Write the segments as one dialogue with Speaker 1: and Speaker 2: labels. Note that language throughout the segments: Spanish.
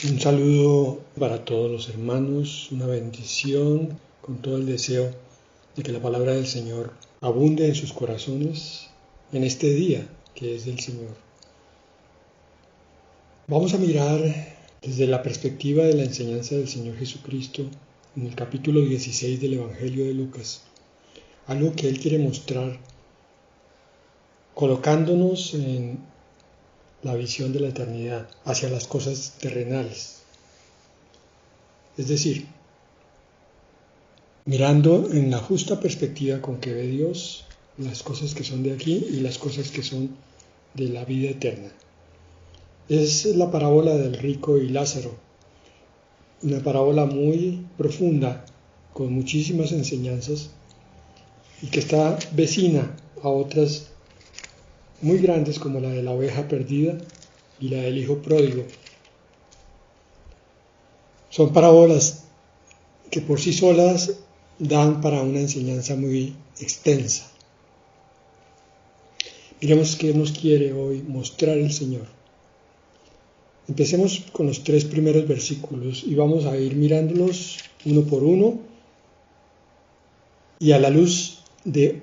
Speaker 1: Un saludo para todos los hermanos, una bendición con todo el deseo de que la palabra del Señor abunde en sus corazones en este día que es del Señor. Vamos a mirar desde la perspectiva de la enseñanza del Señor Jesucristo en el capítulo 16 del Evangelio de Lucas, algo que Él quiere mostrar colocándonos en la visión de la eternidad hacia las cosas terrenales. Es decir, mirando en la justa perspectiva con que ve Dios las cosas que son de aquí y las cosas que son de la vida eterna. Es la parábola del rico y Lázaro, una parábola muy profunda, con muchísimas enseñanzas y que está vecina a otras muy grandes como la de la oveja perdida y la del hijo pródigo. Son parábolas que por sí solas dan para una enseñanza muy extensa. Miremos qué nos quiere hoy mostrar el Señor. Empecemos con los 3 primeros versículos y vamos a ir mirándolos uno por uno y a la luz del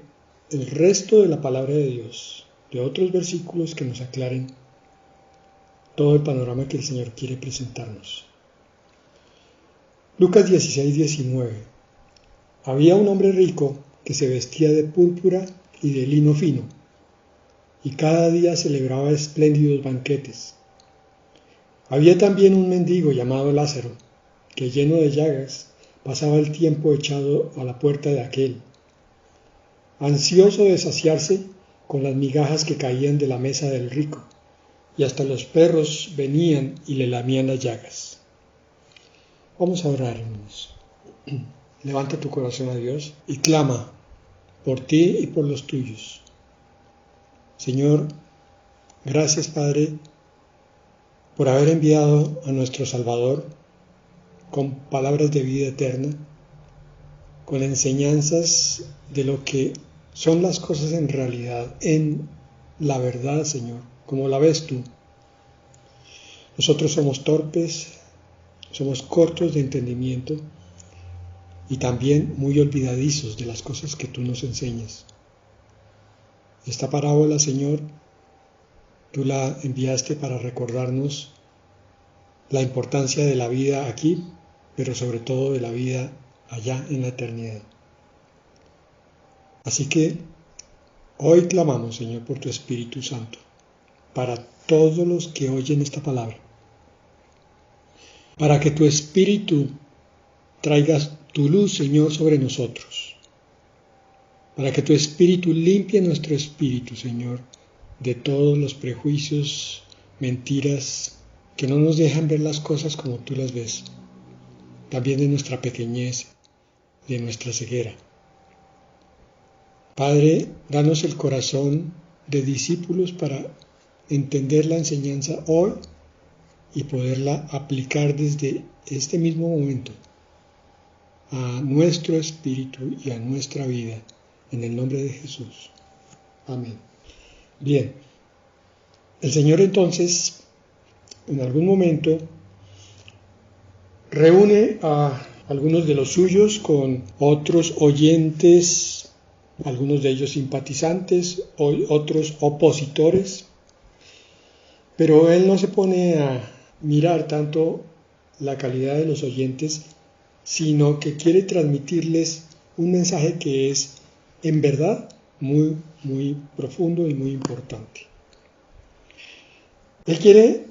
Speaker 1: resto de la palabra de Dios, de otros versículos que nos aclaren todo el panorama que el Señor quiere presentarnos. Lucas 16:19. Había un hombre rico que se vestía de púrpura y de lino fino, y cada día celebraba espléndidos banquetes. Había también un mendigo llamado Lázaro, que lleno de llagas pasaba el tiempo echado a la puerta de aquel, ansioso de saciarse con las migajas que caían de la mesa del rico, y hasta los perros venían y le lamían las llagas. Vamos a orar, hermanos. Levanta tu corazón a Dios y clama por ti y por los tuyos. Señor, gracias, Padre, por haber enviado a nuestro Salvador con palabras de vida eterna, con enseñanzas de lo que son las cosas en realidad, en la verdad, Señor, como la ves tú. Nosotros somos torpes, somos cortos de entendimiento y también muy olvidadizos de las cosas que tú nos enseñas. Esta parábola, Señor, tú la enviaste para recordarnos la importancia de la vida aquí, pero sobre todo de la vida allá en la eternidad. Así que hoy clamamos, Señor, por tu Espíritu Santo, para todos los que oyen esta palabra, para que tu Espíritu traiga tu luz, Señor, sobre nosotros, para que tu Espíritu limpie nuestro espíritu, Señor, de todos los prejuicios, mentiras, que no nos dejan ver las cosas como tú las ves, también de nuestra pequeñez, de nuestra ceguera. Padre, danos el corazón de discípulos para entender la enseñanza hoy y poderla aplicar desde este mismo momento a nuestro espíritu y a nuestra vida, en el nombre de Jesús. Amén. Bien, el Señor entonces, en algún momento, reúne a algunos de los suyos con otros oyentes, algunos de ellos simpatizantes, otros opositores, pero Él no se pone a mirar tanto la calidad de los oyentes, sino que quiere transmitirles un mensaje que es, en verdad, muy, muy profundo y muy importante. Él quiere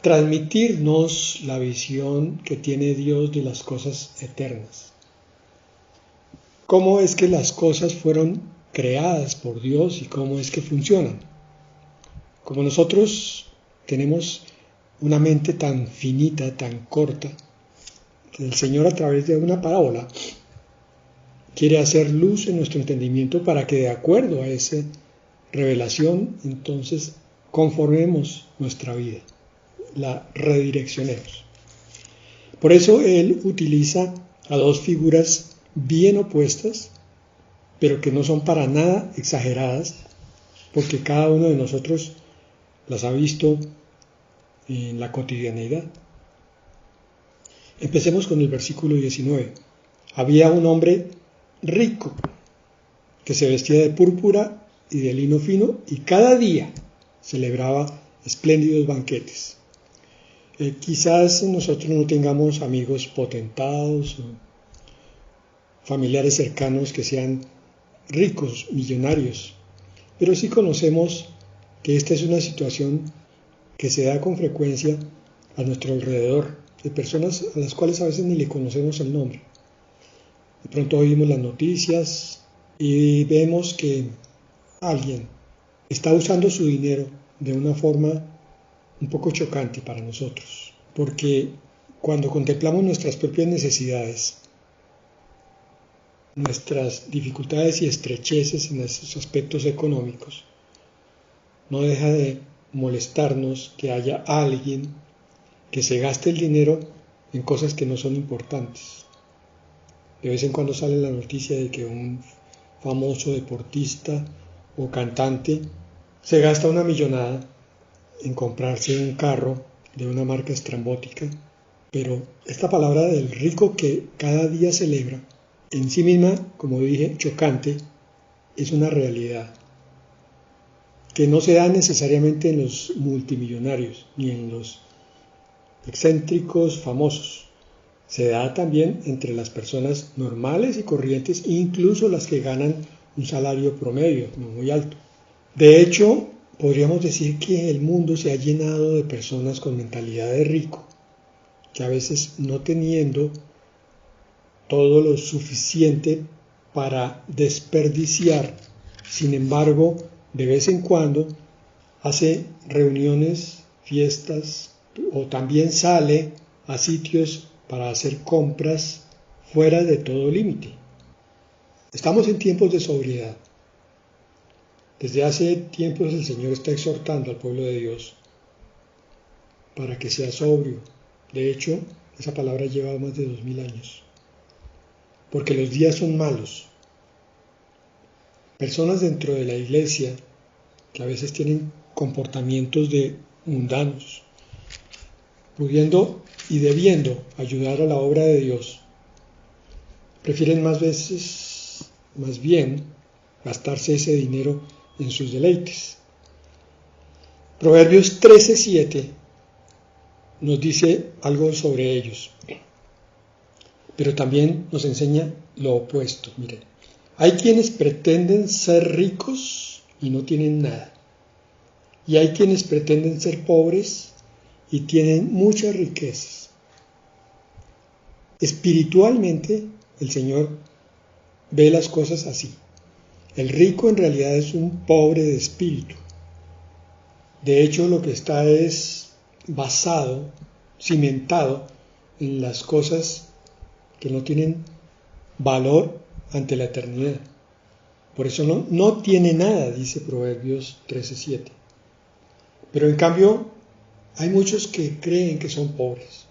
Speaker 1: transmitirnos la visión que tiene Dios de las cosas eternas. ¿Cómo es que las cosas fueron creadas por Dios y cómo es que funcionan? Como nosotros tenemos una mente tan finita, tan corta, que el Señor a través de una parábola quiere hacer luz en nuestro entendimiento para que de acuerdo a esa revelación, entonces conformemos nuestra vida, la redireccionemos. Por eso Él utiliza a dos figuras bien opuestas, pero que no son para nada exageradas, porque cada uno de nosotros las ha visto en la cotidianidad. Empecemos con el versículo 19. Había un hombre rico que se vestía de púrpura y de lino fino y cada día celebraba espléndidos banquetes. Quizás nosotros no tengamos amigos potentados o familiares cercanos que sean ricos, millonarios, pero sí conocemos que esta es una situación que se da con frecuencia a nuestro alrededor, de personas a las cuales a veces ni le conocemos el nombre. De pronto oímos las noticias y vemos que alguien está usando su dinero de una forma un poco chocante para nosotros, porque cuando contemplamos nuestras propias necesidades, nuestras dificultades y estrecheces en esos aspectos económicos, no deja de molestarnos que haya alguien que se gaste el dinero en cosas que no son importantes. De vez en cuando sale la noticia de que un famoso deportista o cantante se gasta una millonada en comprarse un carro de una marca estrambótica, pero esta palabra del rico que cada día celebra, en sí misma, como dije, chocante, es una realidad que no se da necesariamente en los multimillonarios ni en los excéntricos famosos. Se da también entre las personas normales y corrientes, incluso las que ganan un salario promedio, no muy alto. De hecho, podríamos decir que el mundo se ha llenado de personas con mentalidad de rico, que a veces no teniendo todo lo suficiente para desperdiciar, sin embargo, de vez en cuando hace reuniones, fiestas, o también sale a sitios para hacer compras fuera de todo límite. Estamos en tiempos de sobriedad. Desde hace tiempos el Señor está exhortando al pueblo de Dios para que sea sobrio. De hecho, esa palabra lleva más de 2000 años. Porque los días son malos. Personas dentro de la iglesia que a veces tienen comportamientos de mundanos, pudiendo y debiendo ayudar a la obra de Dios, prefieren más bien, gastarse ese dinero en sus deleites. Proverbios 13:7 nos dice algo sobre ellos, pero también nos enseña lo opuesto. Miren, hay quienes pretenden ser ricos y no tienen nada, y hay quienes pretenden ser pobres y tienen muchas riquezas. Espiritualmente, el Señor ve las cosas así. El rico en realidad es un pobre de espíritu. De hecho, lo que está es basado, cimentado en las cosas que no tienen valor ante la eternidad. Por eso no tiene nada, dice Proverbios 13:7. Pero en cambio, hay muchos que creen que son pobres,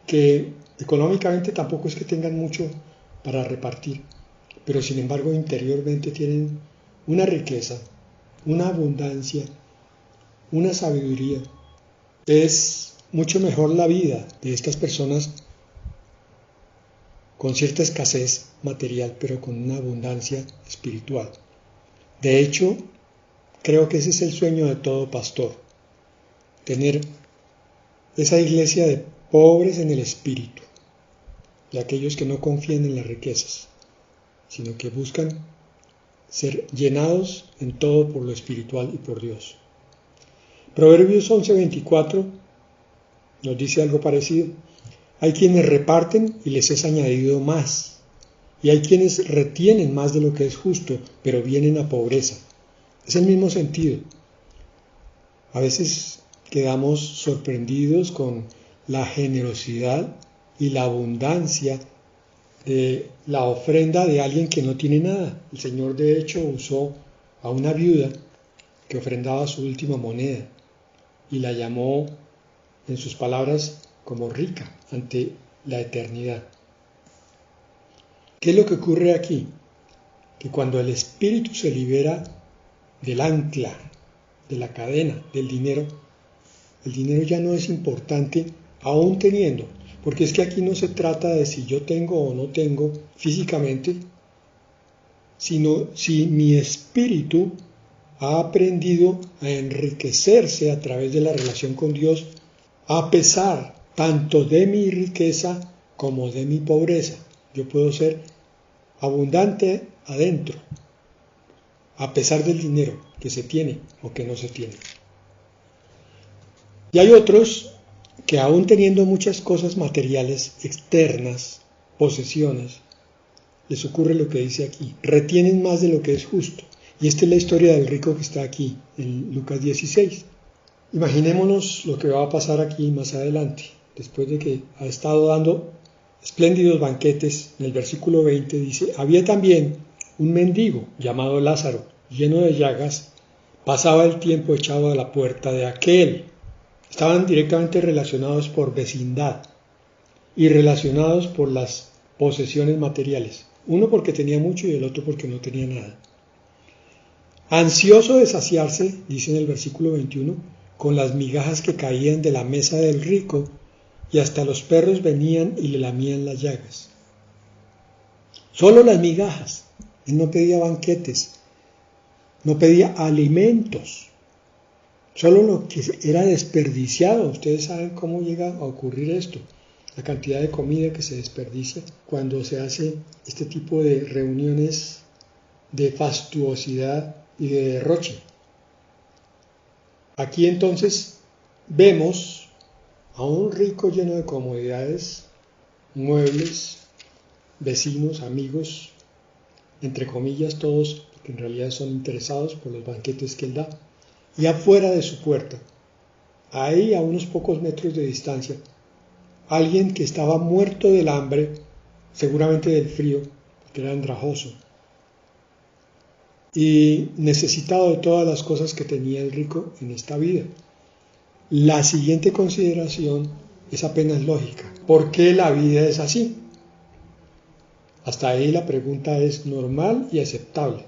Speaker 1: que económicamente tampoco es que tengan mucho para repartir, pero sin embargo interiormente tienen una riqueza, una abundancia, una sabiduría. Es mucho mejor la vida de estas personas con cierta escasez material, pero con una abundancia espiritual. De hecho, creo que ese es el sueño de todo pastor, tener esa iglesia de pobres en el espíritu, de aquellos que no confían en las riquezas, sino que buscan ser llenados en todo por lo espiritual y por Dios. Proverbios 11:24 nos dice algo parecido. Hay quienes reparten y les es añadido más, y hay quienes retienen más de lo que es justo, pero vienen a pobreza. Es el mismo sentido. A veces quedamos sorprendidos con la generosidad y la abundancia de la ofrenda de alguien que no tiene nada. El Señor de hecho usó a una viuda que ofrendaba su última moneda y la llamó, en sus palabras, como rica ante la eternidad. ¿Qué es lo que ocurre aquí? Que cuando el espíritu se libera del ancla, de la cadena, del dinero, el dinero ya no es importante aún teniendo. Porque es que aquí no se trata de si yo tengo o no tengo físicamente, sino si mi espíritu ha aprendido a enriquecerse a través de la relación con Dios, a pesar tanto de mi riqueza como de mi pobreza. Yo puedo ser abundante adentro, a pesar del dinero que se tiene o que no se tiene. Y hay otros que aún teniendo muchas cosas materiales externas, posesiones, les ocurre lo que dice aquí, retienen más de lo que es justo. Y esta es la historia del rico que está aquí, en Lucas 16. Imaginémonos lo que va a pasar aquí más adelante, después de que ha estado dando espléndidos banquetes. En el versículo 20 dice, había también un mendigo llamado Lázaro, lleno de llagas, pasaba el tiempo echado a la puerta de aquel. Estaban directamente relacionados por vecindad y relacionados por las posesiones materiales. Uno porque tenía mucho y el otro porque no tenía nada. Ansioso de saciarse, dice en el versículo 21, con las migajas que caían de la mesa del rico, y hasta los perros venían y le lamían las llagas. Solo las migajas. Él no pedía banquetes, no pedía alimentos. Solo lo que era desperdiciado. Ustedes saben cómo llega a ocurrir esto. La cantidad de comida que se desperdicia cuando se hace este tipo de reuniones de fastuosidad y de derroche. Aquí entonces vemos a un rico lleno de comodidades, muebles, vecinos, amigos, entre comillas todos, que en realidad son interesados por los banquetes que él da. Y afuera de su puerta, ahí a unos pocos metros de distancia, alguien que estaba muerto del hambre, seguramente del frío, porque era andrajoso, y necesitado de todas las cosas que tenía el rico en esta vida. La siguiente consideración es apenas lógica. ¿Por qué la vida es así? Hasta ahí la pregunta es normal y aceptable.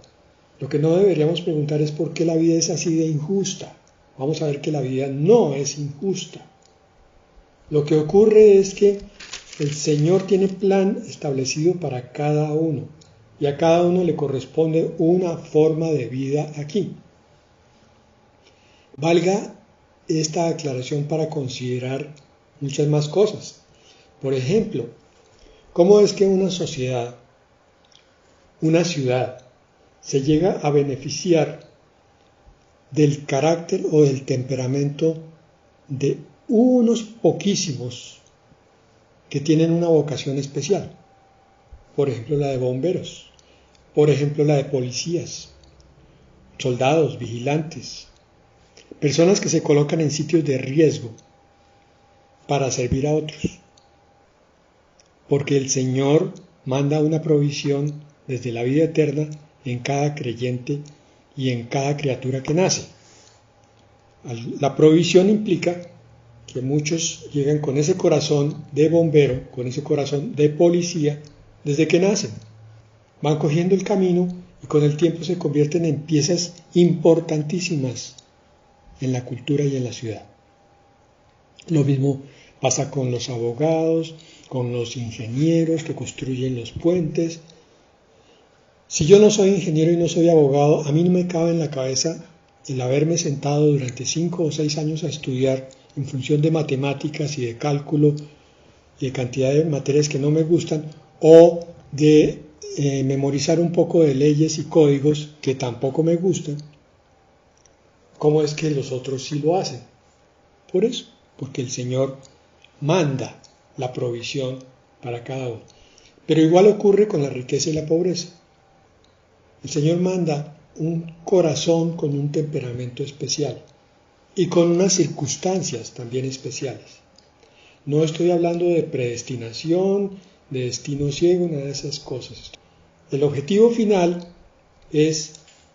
Speaker 1: Lo que no deberíamos preguntar es por qué la vida es así de injusta. Vamos a ver que la vida no es injusta. Lo que ocurre es que el Señor tiene plan establecido para cada uno y a cada uno le corresponde una forma de vida aquí. Valga esta aclaración para considerar muchas más cosas. Por ejemplo, ¿cómo es que una sociedad, una ciudad, se llega a beneficiar del carácter o del temperamento de unos poquísimos que tienen una vocación especial? Por ejemplo, la de bomberos, por ejemplo, la de policías, soldados, vigilantes, personas que se colocan en sitios de riesgo para servir a otros, porque el Señor manda una provisión desde la vida eterna en cada creyente y en cada criatura que nace. La provisión implica que muchos llegan con ese corazón de bombero, con ese corazón de policía, desde que nacen. Van cogiendo el camino y con el tiempo se convierten en piezas importantísimas en la cultura y en la ciudad. Lo mismo pasa con los abogados, con los ingenieros que construyen los puentes. Si yo no soy ingeniero y no soy abogado, a mí no me cabe en la cabeza el haberme sentado durante 5 o 6 años a estudiar en función de matemáticas y de cálculo y de cantidad de materias que no me gustan, o de memorizar un poco de leyes y códigos que tampoco me gustan. ¿Cómo es que los otros sí lo hacen? Por eso, porque el Señor manda la provisión para cada uno. Pero igual ocurre con la riqueza y la pobreza. El Señor manda un corazón con un temperamento especial y con unas circunstancias también especiales. No estoy hablando de predestinación, de destino ciego, nada de esas cosas. El objetivo final es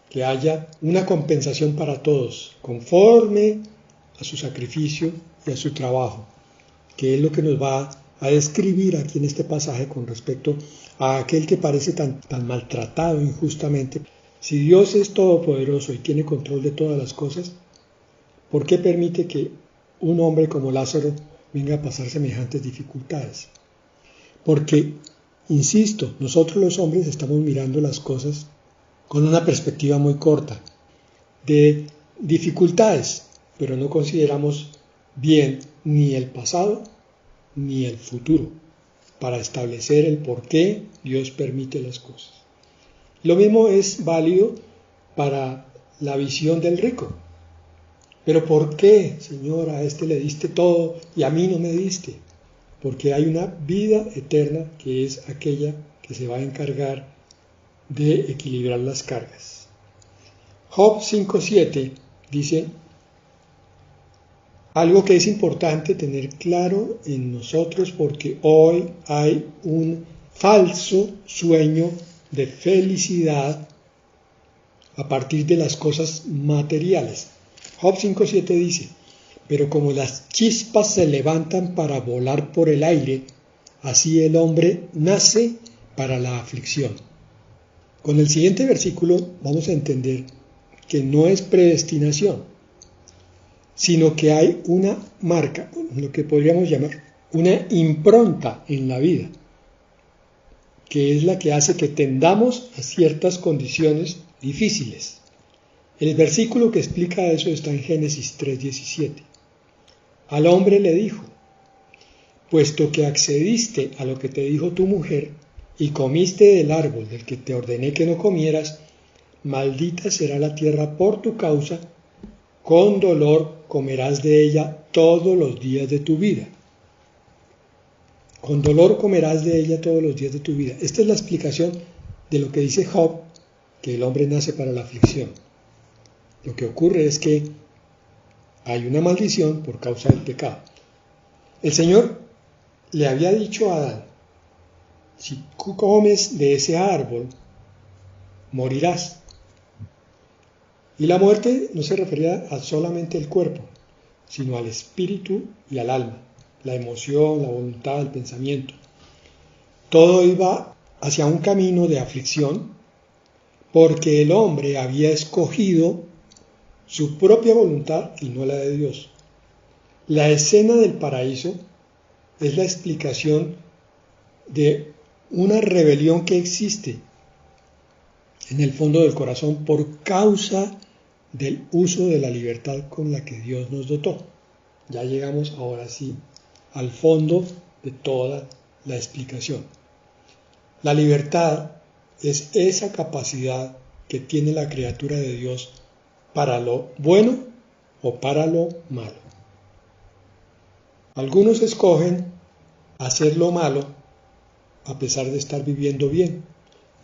Speaker 1: que haya una compensación para todos, conforme a su sacrificio y a su trabajo, que es lo que nos va a describir aquí en este pasaje con respecto a aquel que parece tan maltratado injustamente. Si Dios es todopoderoso y tiene control de todas las cosas, ¿por qué permite que un hombre como Lázaro venga a pasar semejantes dificultades. Porque, insisto, nosotros los hombres estamos mirando las cosas con una perspectiva muy corta, de dificultades, pero no consideramos bien ni el pasado ni el futuro para establecer el por qué Dios permite las cosas. Lo mismo es válido para la visión del rico. Pero ¿por qué, Señor, a este le diste todo y a mí no me diste? Porque hay una vida eterna que es aquella que se va a encargar de equilibrar las cargas. Job 5:7 dice algo que es importante tener claro en nosotros porque hoy hay un falso sueño de felicidad a partir de las cosas materiales. Job 5:7 dice, pero como las chispas se levantan para volar por el aire, así el hombre nace para la aflicción. Con el siguiente versículo vamos a entender que no es predestinación, sino que hay una marca, lo que podríamos llamar una impronta en la vida, que es la que hace que tendamos a ciertas condiciones difíciles. El versículo que explica eso está en Génesis 3:17. Al hombre le dijo, puesto que accediste a lo que te dijo tu mujer y comiste del árbol del que te ordené que no comieras, maldita será la tierra por tu causa, con dolor comerás de ella todos los días de tu vida. Con dolor comerás de ella todos los días de tu vida. Esta es la explicación de lo que dice Job, que el hombre nace para la aflicción. Lo que ocurre es que hay una maldición por causa del pecado. El Señor le había dicho a Adán, si comes de ese árbol, morirás. Y la muerte no se refería a solamente el cuerpo, sino al espíritu y al alma, la emoción, la voluntad, el pensamiento. Todo iba hacia un camino de aflicción porque el hombre había escogido su propia voluntad y no la de Dios. La escena del paraíso es la explicación de una rebelión que existe en el fondo del corazón por causa del uso de la libertad con la que Dios nos dotó. Ya llegamos ahora sí al fondo de toda la explicación. La libertad es esa capacidad que tiene la criatura de Dios para lo bueno o para lo malo. Algunos escogen hacer lo malo a pesar de estar viviendo bien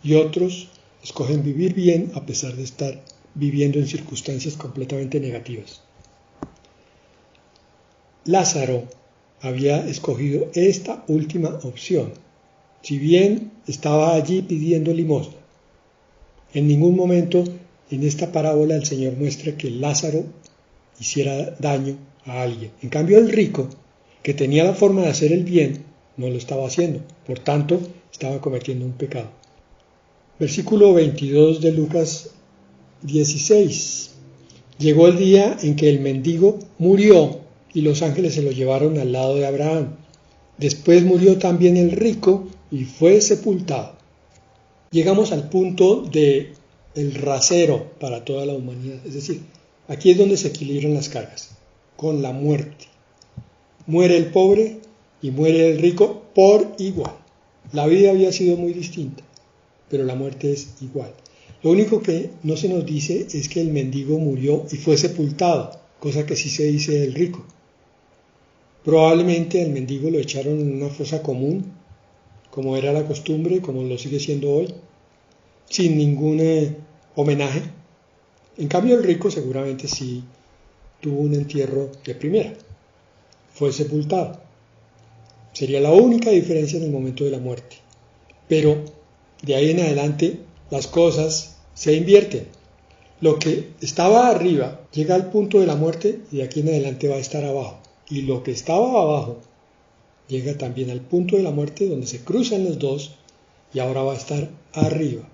Speaker 1: y otros escogen vivir bien a pesar de estar viviendo en circunstancias completamente negativas. Lázaro había escogido esta última opción, si bien estaba allí pidiendo limosna. En ningún momento en esta parábola el Señor muestra que Lázaro hiciera daño a alguien. En cambio el rico, que tenía la forma de hacer el bien, no lo estaba haciendo, por tanto estaba cometiendo un pecado. Versículo 22 de Lucas 16. Llegó el día en que el mendigo murió y los ángeles se lo llevaron al lado de Abraham. Después murió también el rico y fue sepultado. Llegamos al punto de el rasero para toda la humanidad. Es decir, aquí es donde se equilibran las cargas, con la muerte. Muere el pobre y muere el rico por igual. La vida había sido muy distinta, pero la muerte es igual. Lo único que no se nos dice es que el mendigo murió y fue sepultado, cosa que sí se dice del rico. Probablemente el mendigo lo echaron en una fosa común, como era la costumbre, como lo sigue siendo hoy, sin ningún homenaje. En cambio el rico seguramente sí tuvo un entierro de primera, fue sepultado. Sería la única diferencia en el momento de la muerte. Pero de ahí en adelante las cosas se invierten. Lo que estaba arriba llega al punto de la muerte y de aquí en adelante va a estar abajo. Y lo que estaba abajo llega también al punto de la muerte donde se cruzan los dos y ahora va a estar arriba.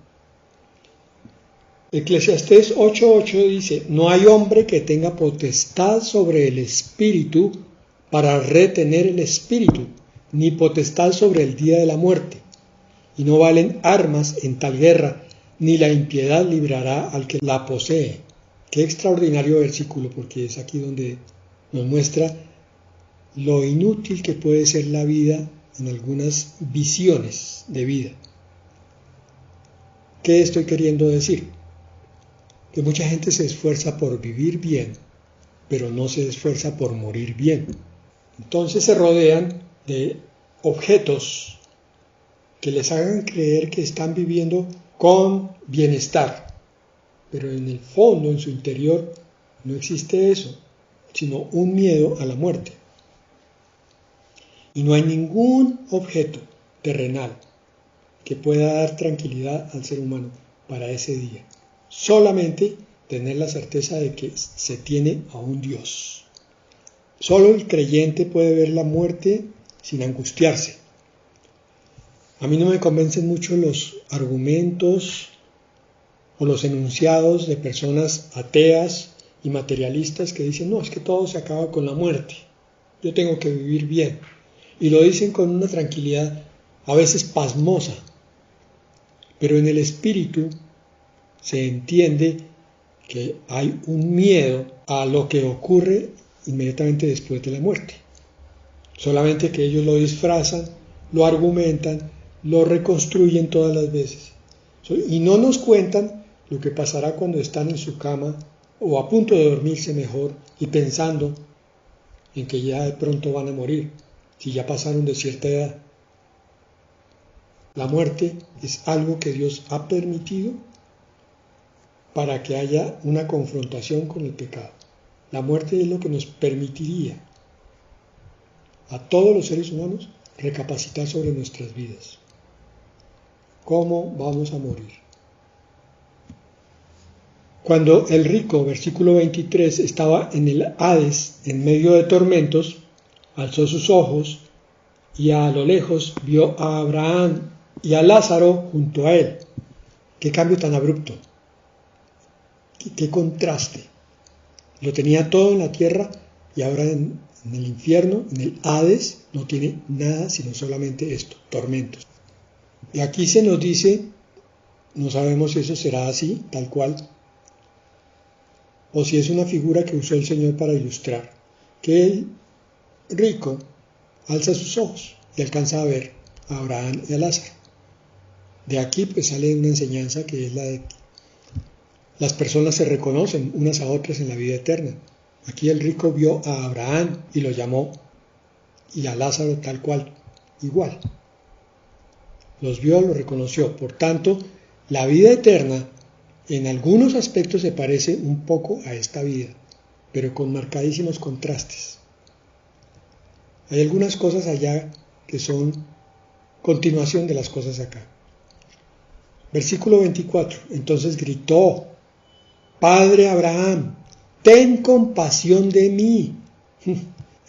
Speaker 1: Eclesiastés 8:8 dice, no hay hombre que tenga potestad sobre el espíritu para retener el espíritu, ni potestad sobre el día de la muerte. Y no valen armas en tal guerra, ni la impiedad librará al que la posee. Qué extraordinario versículo, porque es aquí donde nos muestra lo inútil que puede ser la vida en algunas visiones de vida. ¿Qué estoy queriendo decir? Que mucha gente se esfuerza por vivir bien, pero no se esfuerza por morir bien. Entonces se rodean de objetos que les hagan creer que están viviendo con bienestar, pero en el fondo, en su interior, no existe eso, sino un miedo a la muerte. Y no hay ningún objeto terrenal que pueda dar tranquilidad al ser humano para ese día. Solamente tener la certeza de que se tiene a un Dios. Solo el creyente puede ver la muerte sin angustiarse. A mí no me convencen mucho los argumentos o los enunciados de personas ateas y materialistas que dicen, no, es que todo se acaba con la muerte, yo tengo que vivir bien. Y lo dicen con una tranquilidad a veces pasmosa, pero en el espíritu se entiende que hay un miedo a lo que ocurre inmediatamente después de la muerte. Solamente que ellos lo disfrazan, lo argumentan, lo reconstruyen todas las veces. Y no nos cuentan lo que pasará cuando están en su cama o a punto de dormirse mejor y pensando en que ya de pronto van a morir, si ya pasaron de cierta edad. La muerte es algo que Dios ha permitido para que haya una confrontación con el pecado. La muerte es lo que nos permitiría a todos los seres humanos recapacitar sobre nuestras vidas. ¿Cómo vamos a morir? Cuando el rico, versículo 23, estaba en el Hades, en medio de tormentos, alzó sus ojos y a lo lejos vio a Abraham y a Lázaro junto a él. Qué cambio tan abrupto, qué contraste. Lo tenía todo en la tierra y ahora en el infierno, en el Hades, no tiene nada sino solamente esto, tormentos. Y aquí se nos dice, no sabemos si eso será así, tal cual, o si es una figura que usó el Señor para ilustrar, que el rico alza sus ojos y alcanza a ver a Abraham y a Lázaro. De aquí pues sale una enseñanza que es la de que las personas se reconocen unas a otras en la vida eterna. Aquí el rico vio a Abraham y lo llamó, y a Lázaro tal cual, igual. Los vio, los reconoció. Por tanto, la vida eterna en algunos aspectos se parece un poco a esta vida, pero con marcadísimos contrastes. Hay algunas cosas allá que son continuación de las cosas acá. Versículo 24. Entonces gritó, Padre Abraham, ten compasión de mí.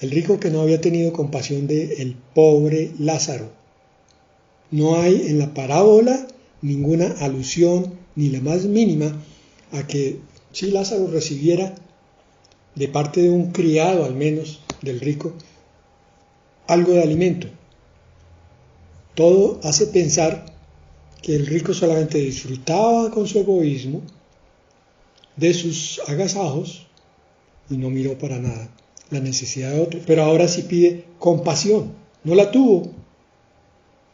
Speaker 1: El rico que no había tenido compasión del pobre Lázaro. No hay en la parábola ninguna alusión, ni la más mínima, a que si Lázaro recibiera de parte de un criado, al menos del rico, algo de alimento. Todo hace pensar que el rico solamente disfrutaba con su egoísmo de sus agasajos y no miró para nada la necesidad de otro. Pero ahora sí pide compasión. No la tuvo,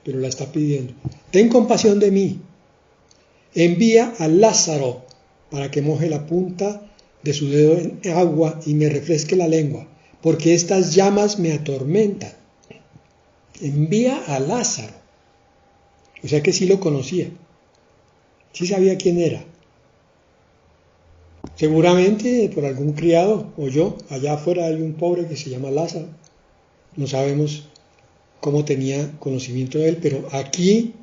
Speaker 1: pero la está pidiendo. Ten compasión de mí. Envía a Lázaro para que moje la punta de su dedo en agua y me refresque la lengua, porque estas llamas me atormentan. Envía a Lázaro. O sea que sí lo conocía. Sí sabía quién era. Seguramente por algún criado o yo, allá afuera hay un pobre que se llama Lázaro. No sabemos cómo tenía conocimiento de él, pero aquí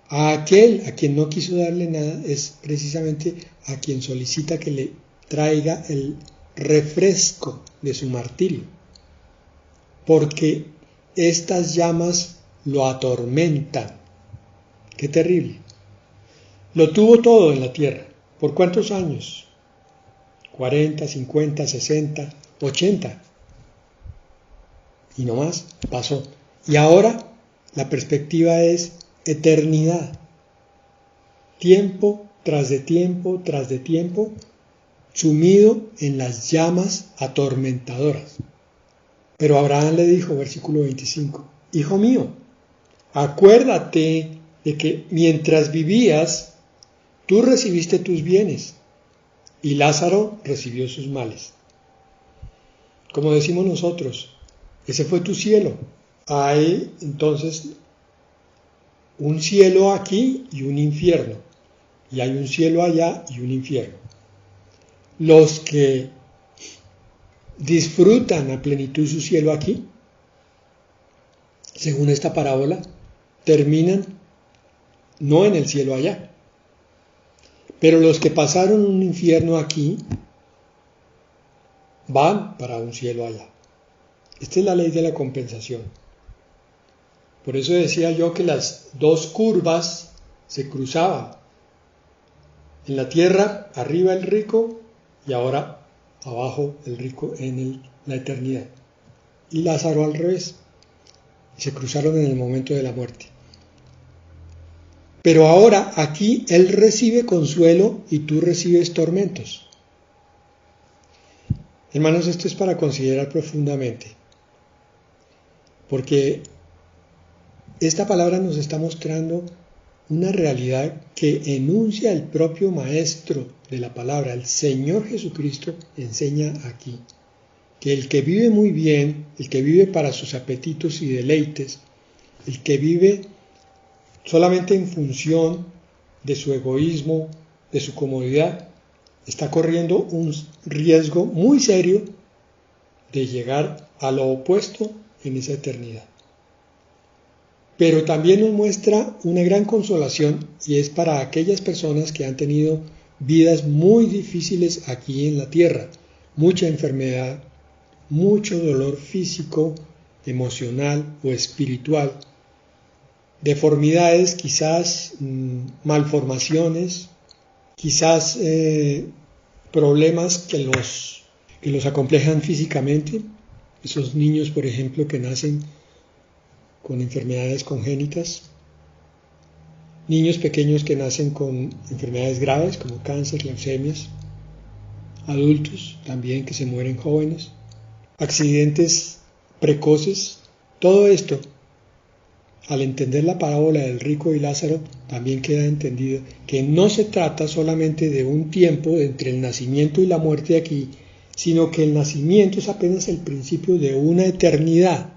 Speaker 1: a aquel a quien no quiso darle nada es precisamente a quien solicita que le traiga el refresco de su martirio, porque estas llamas lo atormentan. Qué terrible. Lo tuvo todo en la tierra. ¿Por cuántos años? 40, 50, 60, 80. y no más, pasó. Y ahora la perspectiva es eternidad. Tiempo tras de tiempo tras de tiempo, sumido en las llamas atormentadoras. Pero Abraham le dijo, versículo 25, Hijo mío, acuérdate de que mientras vivías, tú recibiste tus bienes y Lázaro recibió sus males. Como decimos nosotros, ese fue tu cielo. Hay entonces un cielo aquí y un infierno. Y hay un cielo allá y un infierno. Los que disfrutan a plenitud su cielo aquí, según esta parábola, terminan no en el cielo allá. Pero los que pasaron un infierno aquí, van para un cielo allá. Esta es la ley de la compensación. Por eso decía yo que las dos curvas se cruzaban. En la tierra, arriba el rico y ahora abajo el rico en la eternidad. Y Lázaro al revés. Se cruzaron en el momento de la muerte. Pero ahora aquí él recibe consuelo y tú recibes tormentos. Hermanos, esto es para considerar profundamente. Porque esta palabra nos está mostrando una realidad que enuncia el propio Maestro de la palabra, el Señor Jesucristo, enseña aquí. Que el que vive muy bien, el que vive para sus apetitos y deleites, el que vive solamente en función de su egoísmo, de su comodidad, está corriendo un riesgo muy serio de llegar a lo opuesto en esa eternidad. Pero también nos muestra una gran consolación y es para aquellas personas que han tenido vidas muy difíciles aquí en la tierra, mucha enfermedad, mucho dolor físico, emocional o espiritual, deformidades, quizás malformaciones, quizás problemas que los acomplejan físicamente, esos niños, por ejemplo, que nacen con enfermedades congénitas, niños pequeños que nacen con enfermedades graves como cáncer, leucemias, adultos también que se mueren jóvenes, accidentes precoces, todo esto, al entender la parábola del rico y Lázaro, también queda entendido que no se trata solamente de un tiempo entre el nacimiento y la muerte aquí, sino que el nacimiento es apenas el principio de una eternidad,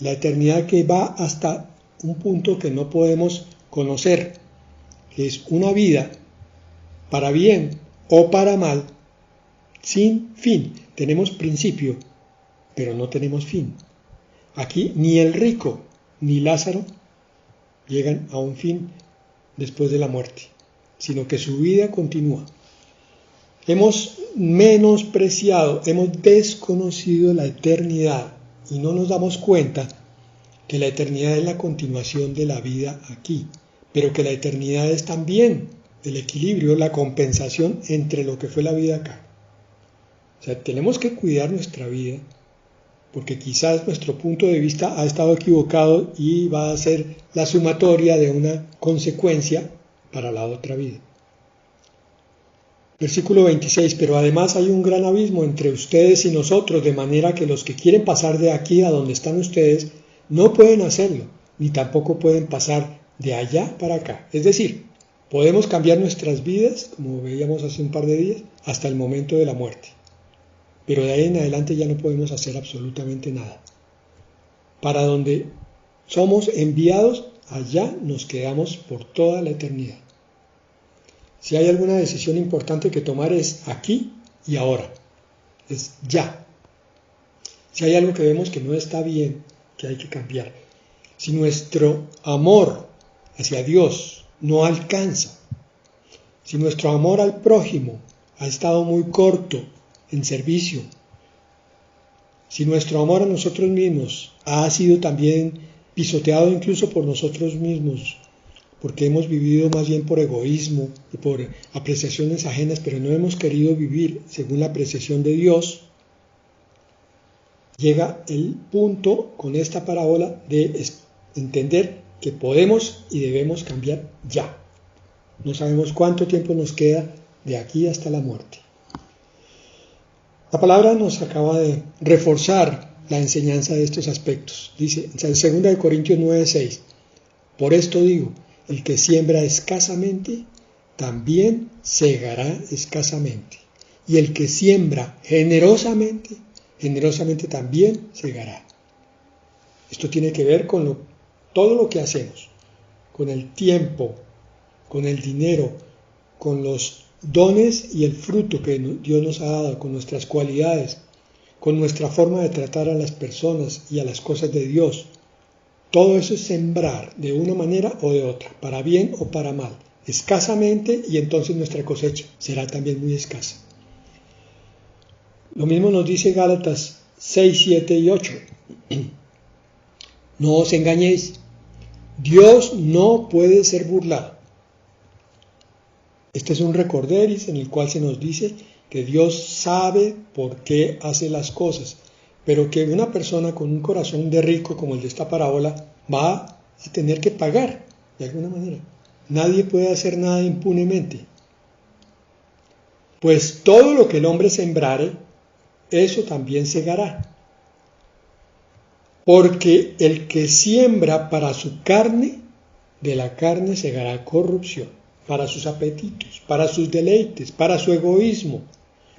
Speaker 1: la eternidad que va hasta un punto que no podemos conocer, que es una vida para bien o para mal, sin fin. Tenemos principio, pero no tenemos fin. Aquí ni el rico ni Lázaro llegan a un fin después de la muerte, sino que su vida continúa. Hemos menospreciado, hemos desconocido la eternidad y no nos damos cuenta que la eternidad es la continuación de la vida aquí, pero que la eternidad es también el equilibrio, la compensación entre lo que fue la vida acá. O sea, tenemos que cuidar nuestra vida, porque quizás nuestro punto de vista ha estado equivocado y va a ser la sumatoria de una consecuencia para la otra vida. Versículo 26, pero además hay un gran abismo entre ustedes y nosotros, de manera que los que quieren pasar de aquí a donde están ustedes no pueden hacerlo, ni tampoco pueden pasar de allá para acá. Es decir, podemos cambiar nuestras vidas, como veíamos hace un par de días, hasta el momento de la muerte. Pero de ahí en adelante ya no podemos hacer absolutamente nada. Para donde somos enviados, allá nos quedamos por toda la eternidad. Si hay alguna decisión importante que tomar es aquí y ahora, es ya. Si hay algo que vemos que no está bien, que hay que cambiar. Si nuestro amor hacia Dios no alcanza, si nuestro amor al prójimo ha estado muy corto en servicio, si nuestro amor a nosotros mismos ha sido también pisoteado incluso por nosotros mismos, porque hemos vivido más bien por egoísmo y por apreciaciones ajenas, pero no hemos querido vivir según la apreciación de Dios, llega el punto con esta parábola de entender que podemos y debemos cambiar ya. No sabemos cuánto tiempo nos queda de aquí hasta la muerte. La palabra nos acaba de reforzar la enseñanza de estos aspectos. Dice en 2 Corintios 9:6, por esto digo, el que siembra escasamente, también segará escasamente. Y el que siembra generosamente, generosamente también segará. Esto tiene que ver con todo lo que hacemos, con el tiempo, con el dinero, con los dones y el fruto que Dios nos ha dado, con nuestras cualidades, con nuestra forma de tratar a las personas y a las cosas de Dios. Todo eso es sembrar de una manera o de otra, para bien o para mal, escasamente, y entonces nuestra cosecha será también muy escasa. Lo mismo nos dice Gálatas 6, 7 y 8. No os engañéis, Dios no puede ser burlado. Este es un recorderis en el cual se nos dice que Dios sabe por qué hace las cosas, pero que una persona con un corazón de rico como el de esta parábola va a tener que pagar de alguna manera. Nadie puede hacer nada impunemente. Pues todo lo que el hombre sembrare, eso también segará. Porque el que siembra para su carne, de la carne segará corrupción, para sus apetitos, para sus deleites, para su egoísmo,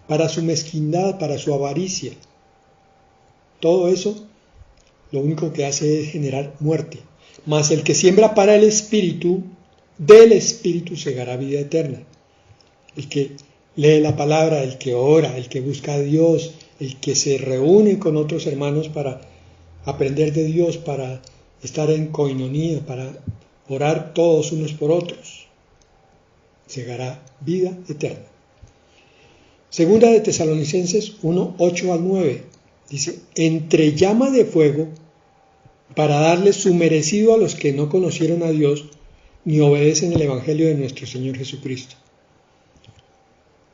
Speaker 1: para su mezquindad, para su avaricia. Todo eso lo único que hace es generar muerte. Mas el que siembra para el Espíritu, del Espíritu segará vida eterna. El que lee la palabra, el que ora, el que busca a Dios, el que se reúne con otros hermanos para aprender de Dios, para estar en coinonía, para orar todos unos por otros, segará vida eterna. Segunda de Tesalonicenses 1, 8 al 9, dice, entre llama de fuego, para darle su merecido a los que no conocieron a Dios, ni obedecen el Evangelio de nuestro Señor Jesucristo.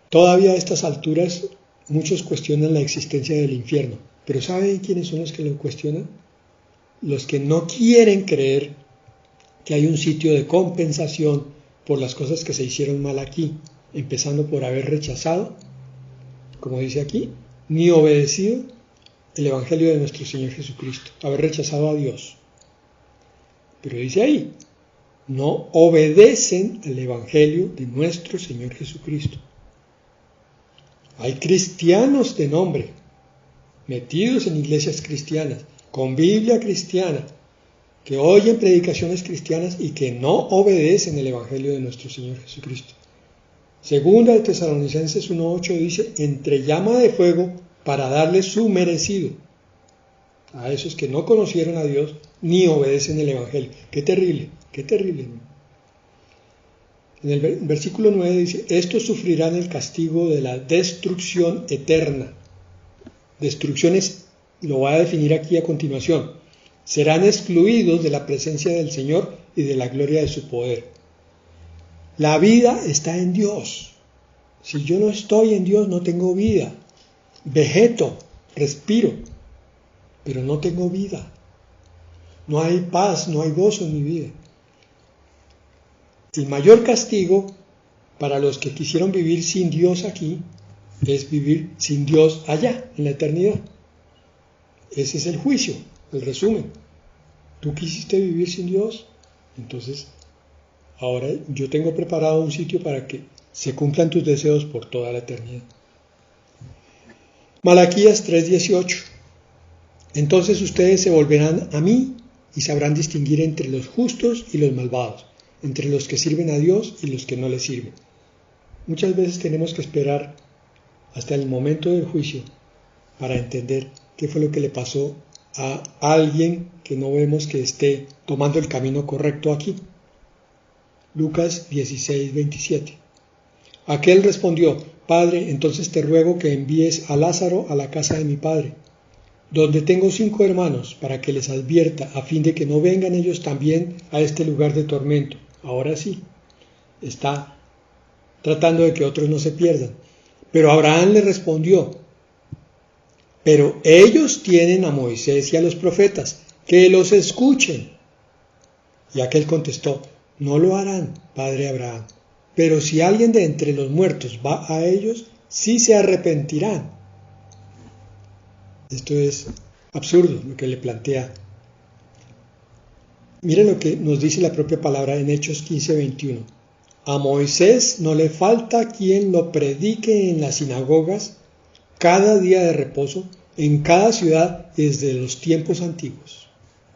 Speaker 1: Todavía a estas alturas muchos cuestionan la existencia del infierno, pero ¿saben quiénes son los que lo cuestionan? Los que no quieren creer que hay un sitio de compensación por las cosas que se hicieron mal aquí, empezando por haber rechazado, como dice aquí, ni obedecido el Evangelio de nuestro Señor Jesucristo, haber rechazado a Dios. Pero dice ahí, no obedecen al Evangelio de nuestro Señor Jesucristo. Hay cristianos de nombre, metidos en iglesias cristianas, con Biblia cristiana, que oyen predicaciones cristianas y que no obedecen el Evangelio de nuestro Señor Jesucristo. Segunda de Tesalonicenses 1:8 dice, entre llama de fuego para darle su merecido a esos que no conocieron a Dios ni obedecen el Evangelio. Qué terrible, qué terrible. En el versículo 9 dice, estos sufrirán el castigo de la destrucción eterna. Destrucciones, lo va a definir aquí a continuación. Serán excluidos de la presencia del Señor y de la gloria de su poder. La vida está en Dios. Si yo no estoy en Dios, no tengo vida. Vegeto, respiro, pero no tengo vida. No hay paz, no hay gozo en mi vida. El mayor castigo para los que quisieron vivir sin Dios aquí es vivir sin Dios allá, en la eternidad. Ese es el juicio, el resumen. ¿Tú quisiste vivir sin Dios? Entonces, ahora yo tengo preparado un sitio para que se cumplan tus deseos por toda la eternidad. Malaquías 3:18. Entonces ustedes se volverán a mí y sabrán distinguir entre los justos y los malvados, entre los que sirven a Dios y los que no le sirven. Muchas veces tenemos que esperar hasta el momento del juicio para entender qué fue lo que le pasó a alguien que no vemos que esté tomando el camino correcto aquí. Lucas 16:27. Aquel respondió, Padre, entonces te ruego que envíes a Lázaro a la casa de mi padre, donde tengo 5 hermanos, para que les advierta, a fin de que no vengan ellos también a este lugar de tormento. Ahora sí, está tratando de que otros no se pierdan. Pero Abraham le respondió, pero ellos tienen a Moisés y a los profetas, que los escuchen. Y aquel contestó, no lo harán, padre Abraham, pero si alguien de entre los muertos va a ellos, sí se arrepentirán. Esto es absurdo lo que le plantea. Miren lo que nos dice la propia palabra en Hechos 15:21. A Moisés no le falta quien lo predique en las sinagogas cada día de reposo en cada ciudad desde los tiempos antiguos.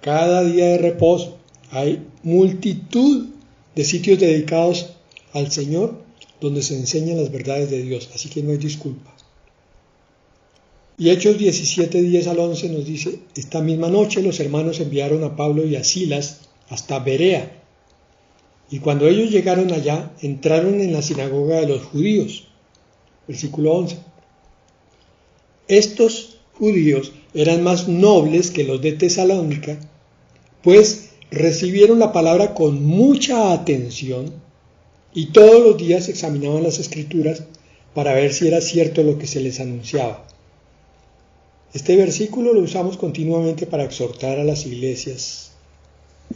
Speaker 1: Cada día de reposo hay multitud de sitios dedicados al Señor donde se enseñan las verdades de Dios, así que no hay disculpa. Y Hechos 17:10-11 nos dice, esta misma noche los hermanos enviaron a Pablo y a Silas hasta Berea. Y cuando ellos llegaron allá, entraron en la sinagoga de los judíos. Versículo 11. Estos judíos eran más nobles que los de Tesalónica, pues recibieron la palabra con mucha atención y todos los días examinaban las escrituras para ver si era cierto lo que se les anunciaba. Este versículo lo usamos continuamente para exhortar a las iglesias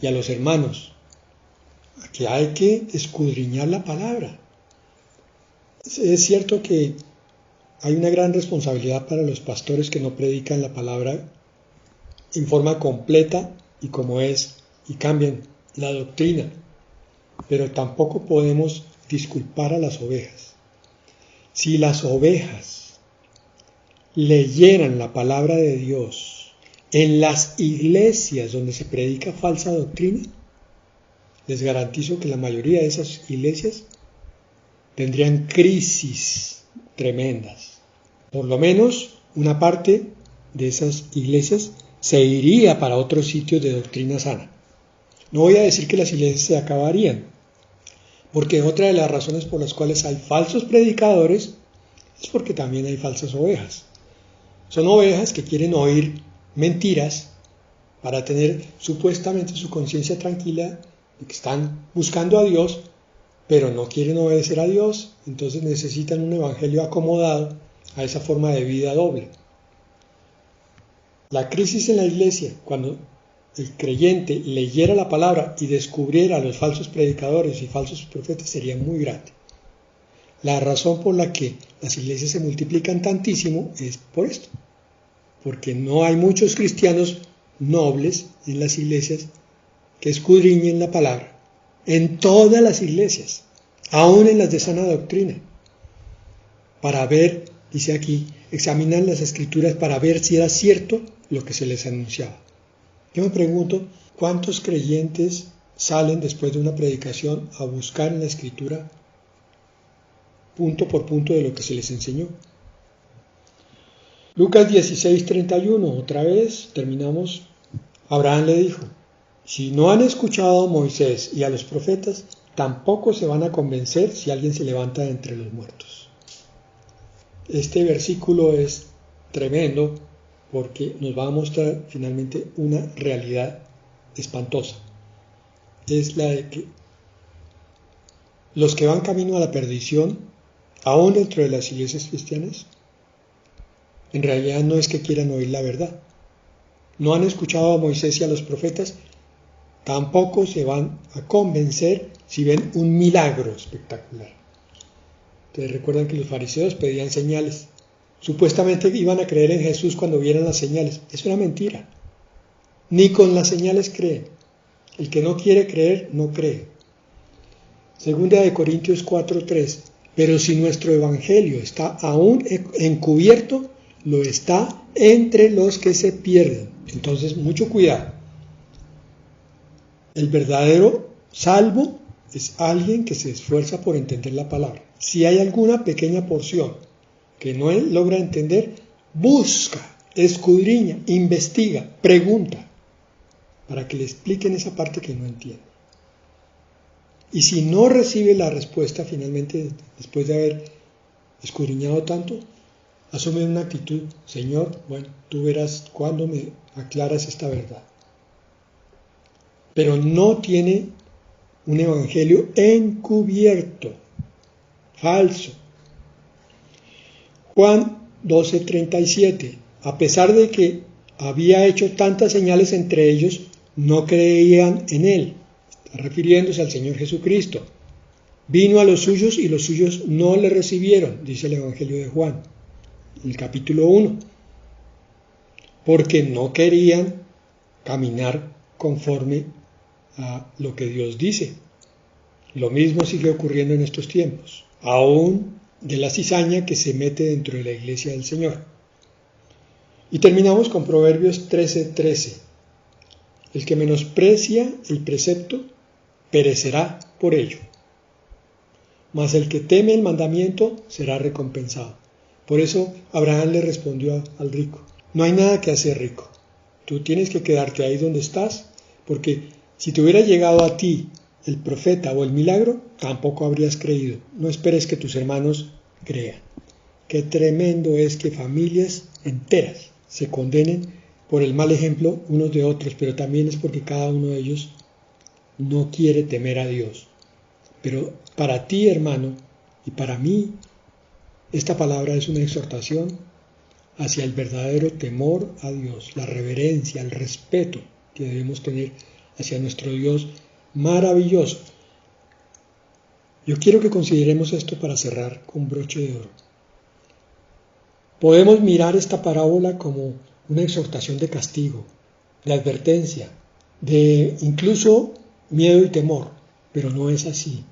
Speaker 1: y a los hermanos a que hay que escudriñar la palabra. Es cierto que hay una gran responsabilidad para los pastores que no predican la palabra en forma completa y como es, y cambian la doctrina, pero tampoco podemos disculpar a las ovejas. Si las ovejas leyeran la palabra de Dios en las iglesias donde se predica falsa doctrina, les garantizo que la mayoría de esas iglesias tendrían crisis tremendas. Por lo menos una parte de esas iglesias se iría para otros sitios de doctrina sana. No voy a decir que las iglesias se acabarían, porque otra de las razones por las cuales hay falsos predicadores es porque también hay falsas ovejas. Son ovejas que quieren oír mentiras para tener supuestamente su conciencia tranquila de que están buscando a Dios, pero no quieren obedecer a Dios, entonces necesitan un evangelio acomodado a esa forma de vida doble. La crisis en la iglesia, cuando el creyente leyera la palabra y descubriera a los falsos predicadores y falsos profetas, sería muy grande. La razón por la que las iglesias se multiplican tantísimo es por esto, porque no hay muchos cristianos nobles en las iglesias que escudriñen la palabra, en todas las iglesias, aún en las de sana doctrina, para ver, dice aquí, examinan las escrituras para ver si era cierto lo que se les anunciaba. Yo me pregunto, ¿cuántos creyentes salen después de una predicación a buscar en la escritura punto por punto de lo que se les enseñó? Lucas 16:31, otra vez, terminamos. Abraham le dijo, si no han escuchado a Moisés y a los profetas, tampoco se van a convencer si alguien se levanta de entre los muertos. Este versículo es tremendo porque nos va a mostrar finalmente una realidad espantosa. Es la de que los que van camino a la perdición, aún dentro de las iglesias cristianas, en realidad no es que quieran oír la verdad. No han escuchado a Moisés y a los profetas, tampoco se van a convencer si ven un milagro espectacular. Ustedes recuerdan que los fariseos pedían señales. Supuestamente iban a creer en Jesús cuando vieran las señales. Es una mentira. Ni con las señales creen. El que no quiere creer, no cree. Segunda de Corintios 4:3. Pero si nuestro evangelio está aún encubierto, lo está entre los que se pierden. Entonces, mucho cuidado. El verdadero salvo es alguien que se esfuerza por entender la palabra. Si hay alguna pequeña porción que no él logra entender, busca, escudriña, investiga, pregunta, para que le expliquen esa parte que no entiende. Y si no recibe la respuesta, finalmente, después de haber escudriñado tanto, asume una actitud, Señor, bueno, tú verás cuándo me aclaras esta verdad. Pero no tiene un evangelio encubierto, falso. Juan 12:37. a pesar de que había hecho tantas señales entre ellos, no creían en él. Está refiriéndose al Señor Jesucristo. Vino a los suyos y los suyos no le recibieron, dice el Evangelio de Juan, en el capítulo 1, porque no querían caminar conforme a lo que Dios dice. Lo mismo sigue ocurriendo en estos tiempos, aún de la cizaña que se mete dentro de la iglesia del Señor. Y terminamos con Proverbios 13:13. El que menosprecia el precepto perecerá por ello, mas el que teme el mandamiento será recompensado. Por eso Abraham le respondió al rico: no hay nada que hacer, rico. Tú tienes que quedarte ahí donde estás, porque si te hubiera llegado a ti el profeta o el milagro, tampoco habrías creído. No esperes que tus hermanos crean. Qué tremendo es que familias enteras se condenen por el mal ejemplo unos de otros, pero también es porque cada uno de ellos no quiere temer a Dios. Pero para ti, hermano, y para mí, esta palabra es una exhortación hacia el verdadero temor a Dios, la reverencia, el respeto que debemos tener hacia nuestro Dios maravilloso. Yo quiero que consideremos esto para cerrar con broche de oro. Podemos mirar esta parábola como una exhortación de castigo, de advertencia, de incluso miedo y temor, pero no es así.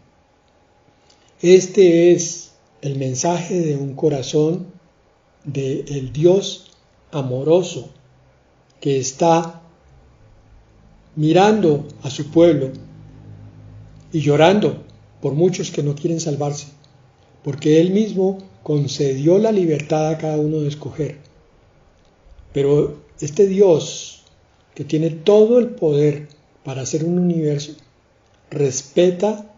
Speaker 1: Este es el mensaje de un corazón del Dios amoroso que está mirando a su pueblo y llorando por muchos que no quieren salvarse, porque Él mismo concedió la libertad a cada uno de escoger. Pero este Dios, que tiene todo el poder para hacer un universo, respeta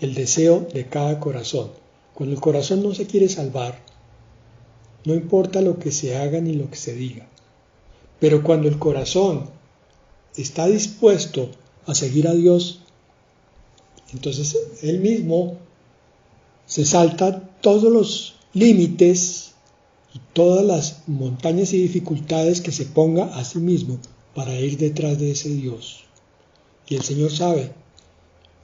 Speaker 1: el deseo de cada corazón. Cuando el corazón no se quiere salvar, no importa lo que se haga ni lo que se diga. Pero cuando el corazón está dispuesto a seguir a Dios, entonces Él mismo se salta todos los límites y todas las montañas y dificultades que se ponga a sí mismo para ir detrás de ese Dios. Y el Señor sabe,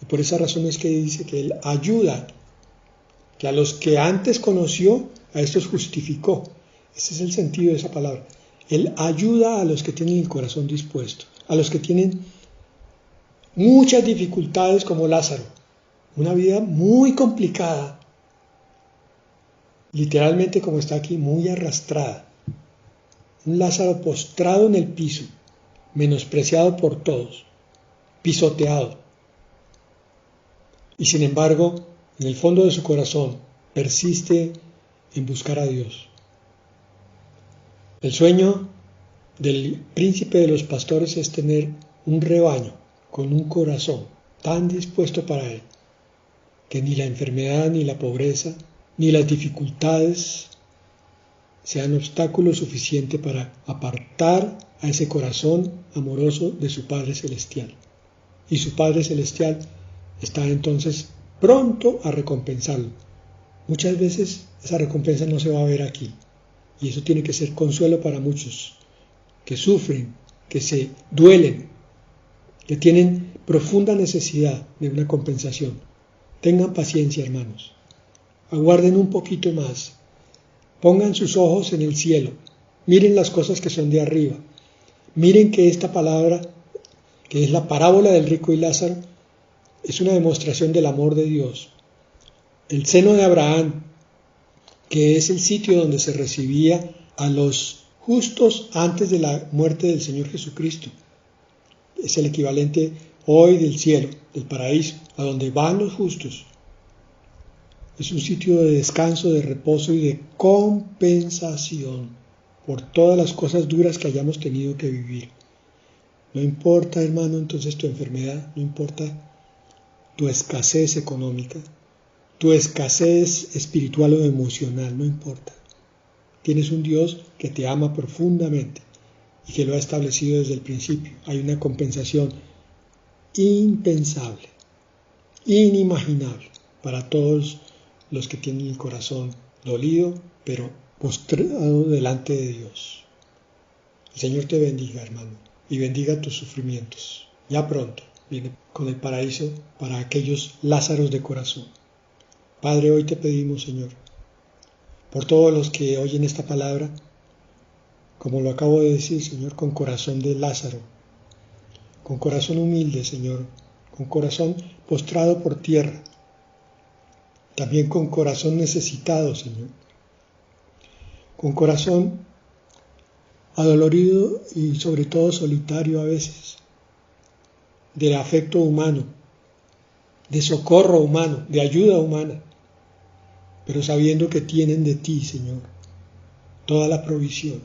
Speaker 1: y por esa razón es que dice que Él ayuda, que a los que antes conoció, a estos justificó. Ese es el sentido de esa palabra. Él ayuda a los que tienen el corazón dispuesto, a los que tienen muchas dificultades como Lázaro, una vida muy complicada, literalmente como está aquí, muy arrastrada. Un Lázaro postrado en el piso, menospreciado por todos, pisoteado. Y sin embargo, en el fondo de su corazón, persiste en buscar a Dios. El sueño del príncipe de los pastores es tener un rebaño con un corazón tan dispuesto para él, que ni la enfermedad, ni la pobreza, ni las dificultades sean obstáculo suficiente para apartar a ese corazón amoroso de su Padre Celestial. Y su Padre Celestial está entonces pronto a recompensarlo. Muchas veces esa recompensa no se va a ver aquí, y eso tiene que ser consuelo para muchos que sufren, que se duelen, que tienen profunda necesidad de una compensación. Tengan paciencia, hermanos. Aguarden un poquito más. Pongan sus ojos en el cielo. Miren las cosas que son de arriba. Miren que esta palabra, que es la parábola del rico y Lázaro, es una demostración del amor de Dios. El seno de Abraham, que es el sitio donde se recibía a los justos antes de la muerte del Señor Jesucristo, es el equivalente hoy del cielo, del paraíso, a donde van los justos. Es un sitio de descanso, de reposo y de compensación por todas las cosas duras que hayamos tenido que vivir. No importa, hermano, entonces tu enfermedad, no importa tu escasez económica, tu escasez espiritual o emocional, no importa. Tienes un Dios que te ama profundamente y que lo ha establecido desde el principio. Hay una compensación impensable, inimaginable para todos los que tienen el corazón dolido, pero postrado delante de Dios. El Señor te bendiga, hermano, y bendiga tus sufrimientos. Ya pronto viene con el paraíso para aquellos Lázaros de corazón. Padre, hoy te pedimos, Señor, por todos los que oyen esta palabra, como lo acabo de decir, Señor, con corazón de Lázaro, con corazón humilde, Señor, con corazón postrado por tierra, también con corazón necesitado, Señor, con corazón adolorido y sobre todo solitario a veces, de afecto humano, de socorro humano, de ayuda humana, pero sabiendo que tienen de ti, Señor, toda la provisión,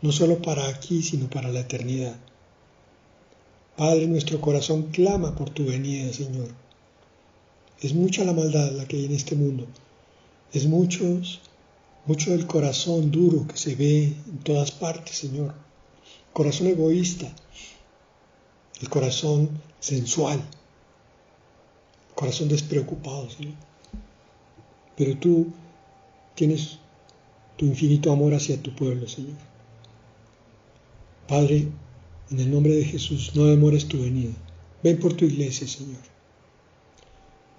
Speaker 1: no solo para aquí, sino para la eternidad. Padre, nuestro corazón clama por tu venida, Señor. Es mucha la maldad la que hay en este mundo, es mucho el corazón duro que se ve en todas partes, Señor, el corazón egoísta, el corazón sensual, el corazón despreocupado, Señor. Pero tú tienes tu infinito amor hacia tu pueblo, Señor. Padre, en el nombre de Jesús, no demores tu venida. Ven por tu iglesia, Señor.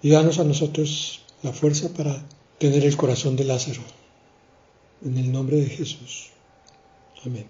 Speaker 1: Y danos a nosotros la fuerza para tener el corazón de Lázaro. En el nombre de Jesús. Amén.